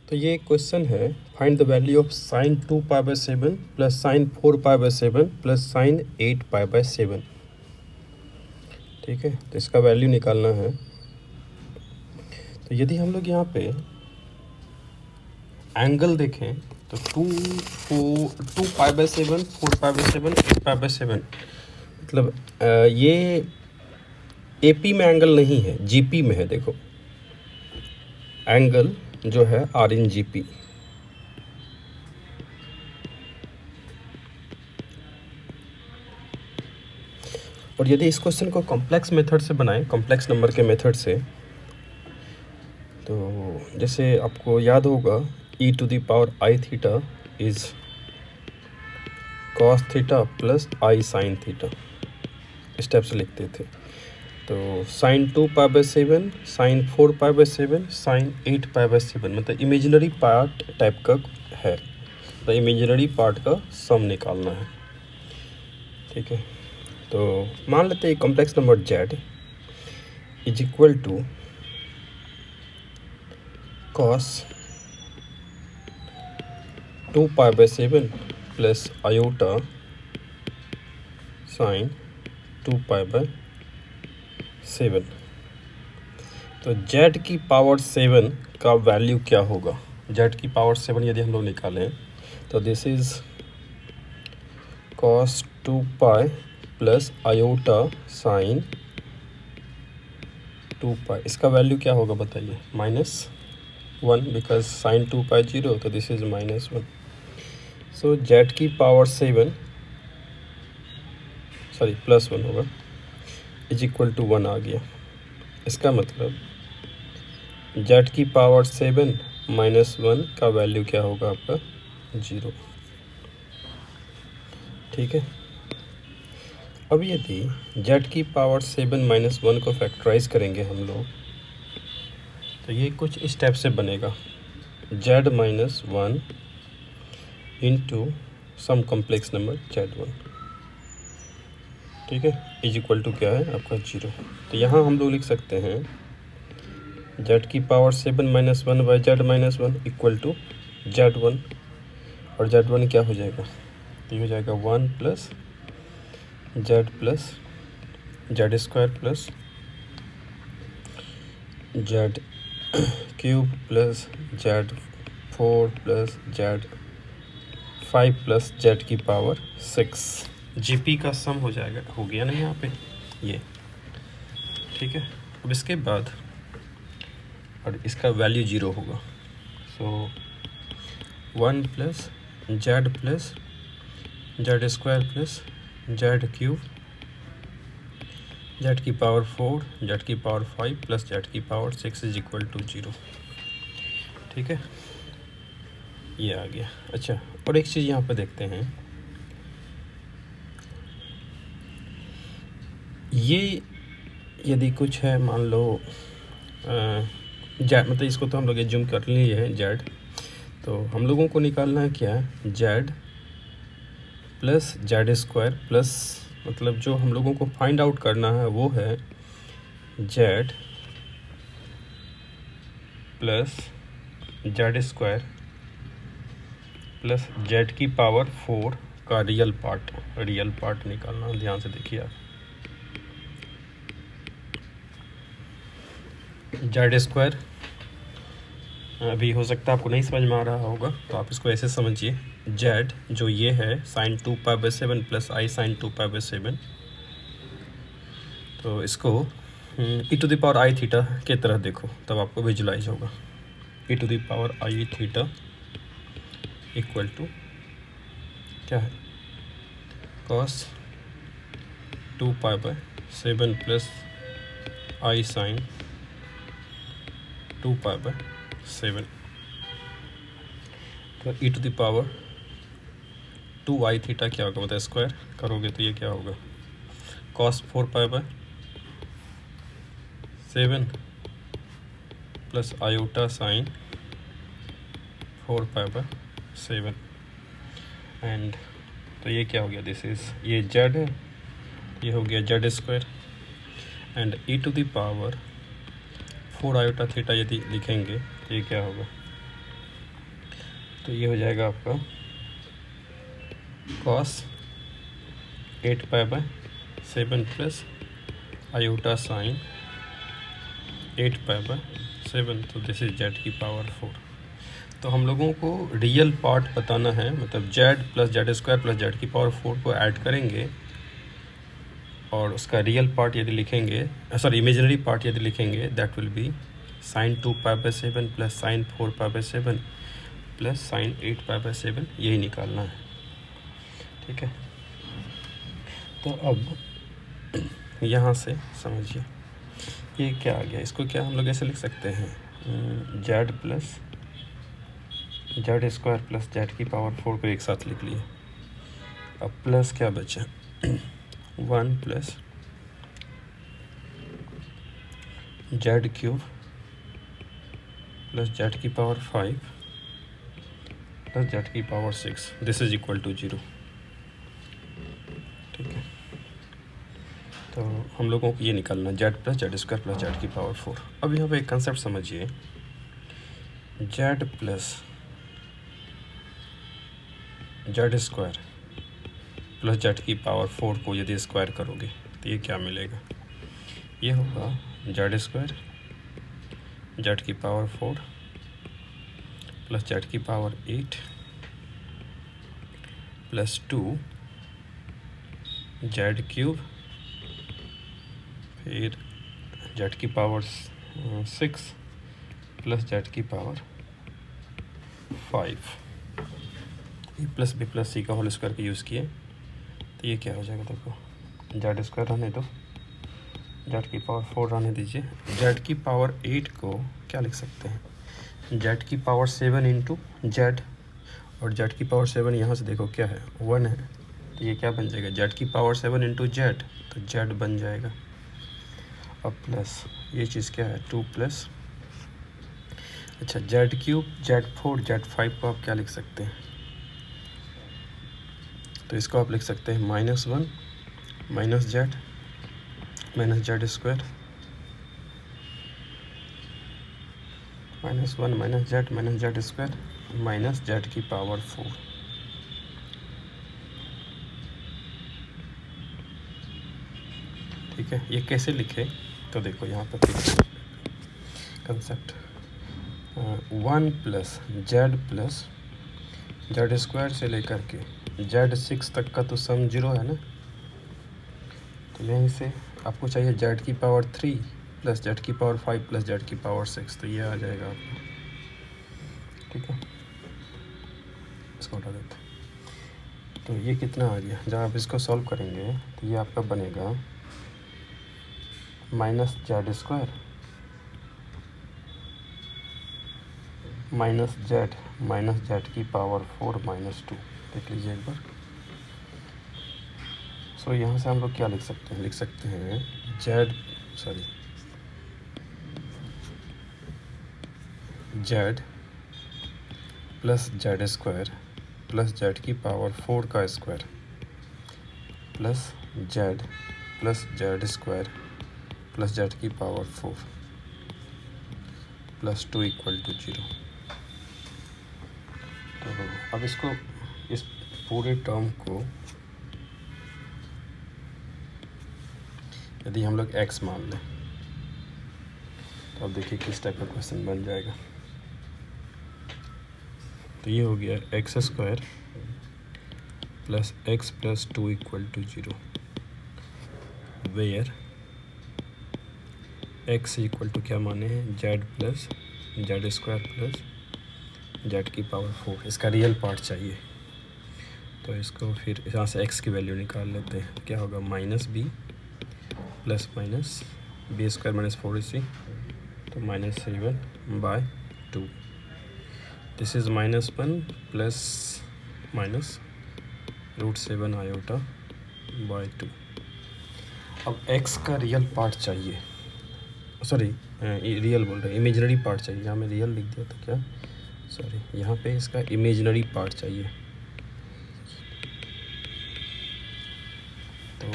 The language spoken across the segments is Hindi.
तो ये क्वेश्चन है, find the value of sine 2π/7 plus sine 4π/7 plus sine 8π/7। ठीक है, तो इसका वैल्यू निकालना है। तो यदि हम लोग यहाँ पे एंगल देखें तो 2π/7 4π/7 8π/7, मतलब ये AP में एंगल नहीं है, GP में है। देखो एंगल जो है R इन GP। और यदि इस क्वेश्चन को कॉम्प्लेक्स मेथड से बनाएं, कॉम्प्लेक्स नंबर के मेथड से, तो जैसे आपको याद होगा e⁻I is cos theta plus I sin theta, इस टाइप से लिखते थे। तो साइन 2π/7, साइन 4π/7, साइन 8π/7, मतलब इमेजिनरी पार्ट टाइप का है। तो इमेजिनरी पार्ट का सम निकालना है। ठीक है, तो मान लेते हैं complex number z is equal to cos 2π/7 plus iota sine 2π/7। तो z की पावर 7 का वैल्यू क्या होगा? z की पावर 7 यदि हम लोग निकालें तो this is cos 2π plus iota sine 2π। इसका वैल्यू क्या होगा बताइए? -1, बिकॉज साइन 2π 0, तो दिस इज -1। सो z की पावर 7, सॉरी +1 होगा, इज इक्वल टू 1 आ गया। इसका मतलब z की पावर 7 -1 का वैल्यू क्या होगा आपका? 0। ठीक है, अब यदि z की पावर 7 -1 को फैक्टराइज करेंगे हम लोग, तो ये कुछ इस टाइप से बनेगा, z - 1 into sum complex number z1। ठीक है, इज इक्वल टू क्या है आपका? 0। तो यहाँ हम लोग लिख सकते हैं z की power 7 -1 by z -1 equal to z1, और z1 क्या हो जाएगा? ये हो जाएगा 1 plus z square plus z cube plus z4 plus z5 plus z की पावर 6। GP का सम हो जाएगा, हो गया ना यहाँ पे ये। ठीक है, अब इसके बाद और इसका वैल्यू 0 होगा। सो 1 plus z square plus z cube, z की पावर 4, z की पावर 5 प्लस z की पावर 6 इज इक्वल टू 0। ठीक है, ये आ गया। अच्छा, और एक चीज़ यहाँ पे देखते हैं, ये यदि कुछ है, मान लो z, मतलब इसको तो हम लोग जूम कर लिए हैं z, तो हम लोगों को निकालना है क्या? z plus z square plus, मतलब जो हम लोगों को फाइंड आउट करना है वो है z plus z square plus z की पावर 4 का रियल पार्ट निकालना। ध्यान से देखिए आप, z स्क्वायर अभी हो सकता है आपको नहीं समझ में आ रहा होगा, तो आप इसको ऐसे समझिए, z जो ये है साइन 2π/7 प्लस I साइन 2π/7, तो इसको e⁻I के तरह देखो, तब आपको विजुलाइज होगा। e⁻I इक्वल टू क्या है? cos 2π/7 plus I sine 2π/7। तो e⁻2I क्या होगा? मतलब स्क्वायर करोगे तो ये क्या होगा? cos 4π/7 plus iota sine 4π/7। And तो ये क्या हो गया? दिस इज, ये z है, ये हो गया z square, and e⁻4 iota theta यदि लिखेंगे तो ये क्या होगा? तो ये हो जाएगा आपका cos 8π/7 प्लस आयोटा साइन 8π/7, तो दिस इज जेड की पावर 4। तो हम लोगों को रियल पार्ट बताना है, मतलब Z plus z square plus z की पावर 4 को ऐड करेंगे और उसका रियल पार्ट यदि लिखेंगे, सॉरी इमेजिनरी पार्ट यदि लिखेंगे, that will be sin 2π/7 plus sin 4π/7 plus sin 8π/7, यही निकालना है। ठीक है, तो अब यहाँ से समझिए ये क्या आ गया, इसको क्या हम लोग ऐसे लिख सकते हैं, z plus z square plus z की पावर 4 को एक साथ लिख लिए। अब प्लस क्या बचा 1 plus z cube plus z की पावर 5 प्लस जेड की power 6, this is equal to 0। ठीक है, तो हम लोगों को ये निकालना z plus z square plus z की पावर 4। अब यहाँ पे एक कंसेप्ट समझिए, z plus z square plus z की पावर 4 को यदि स्क्वायर करोगे तो ये क्या मिलेगा, ये होगा जेड स्क्वायर जेड की पावर 4 प्लस जेड की पावर 8 प्लस 2 जेड क्यूब, फिर जेड की पावर 6 प्लस जेड की पावर 5, ए प्लस बी प्लस सी का होल स्क्वायर का यूज़ किए, तो ये क्या हो जाएगा, देखो जेड स्क्वायर रहने दो, जेड की पावर 4 रहने दीजिए, जेड की पावर 8 को क्या लिख सकते हैं, जेड की पावर 7 इंटू जेड, और जेड की पावर 7 यहाँ से देखो क्या है 1 है, तो ये क्या बन जाएगा जेड की पावर 7 इंटू जेड, तो जेड बन जाएगा। अब प्लस ये चीज़ क्या है 2 प्लस, अच्छा जेड क्यूब जेड 4 जेड 5 को आप क्या लिख सकते हैं, तो इसको आप लिख सकते हैं -1 minus Z square -1 minus Z square minus Z की पावर 4। ठीक है, ये कैसे लिखे, तो देखो यहाँ पर कंसेप्ट 1 प्लस जेड स्क्वायर से लेकर के जेड 6 तक का तो सम 0 है ना, तो यहीं से आपको चाहिए जेड की पावर 3 प्लस जेड की पावर 5 प्लस जेड की पावर 6, तो ये आ जाएगा आपको। ठीक है, इसको हटा देते, तो ये कितना आ गया, जब आप इसको सॉल्व करेंगे तो ये आपका बनेगा माइनस जेड की पावर 4 -2, देख लीजिए एक बार। सो यहाँ से हम लोग क्या लिख सकते हैं, z plus z square plus z की पावर 4 का square plus z square plus z की पावर 4 प्लस 2 इक्वल टू 0। तो अब इसको, इस पूरे टर्म को यदि हम लोग x मान लें, तो अब देखिए किस टाइप का क्वेश्चन बन जाएगा। तो ये हो गया x square plus x plus 2 equal to 0, where x equal to क्या माने हैं, z plus z square plus z की पावर 4, इसका रियल पार्ट चाहिए। तो इसको फिर यहाँ से x की वैल्यू निकाल लेते हैं, क्या होगा -b plus minus b square minus 4ac, तो -7/2, this is -1 plus minus √7 iota by 2। अब x का रियल पार्ट चाहिए, सॉरी रियल बोल रहे हैं, इमेजिनरी पार्ट चाहिए, यहाँ मैं रियल लिख दिया था क्या, सॉरी यहाँ पे इसका इमेजिनरी पार्ट चाहिए। तो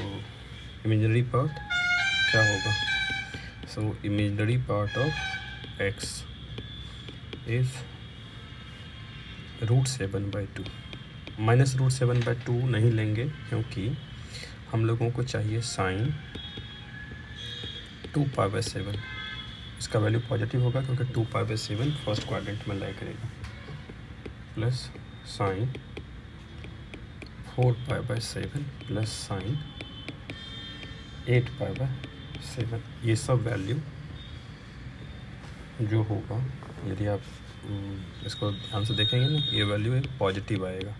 इमेजिनरी पार्ट क्या होगा, so imaginary part of x is √7/2। -√7/2 नहीं लेंगे क्योंकि हम लोगों को चाहिए sin 2π/7। इसका वैल्यू पॉजिटिव होगा क्योंकि 2π/7 फर्स्ट क्वाड्रेंट में लाई करेगा, प्लस sin 4π/7 प्लस sin 8π/7। ये सब वैल्यू जो होगा, यदि आप इसको ध्यान से देखेंगे ना, ये वैल्यू एक पॉजिटिव आएगा।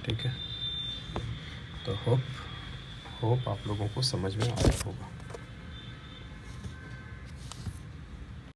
ठीक है, तो होप आप लोगों को समझ में आया होगा।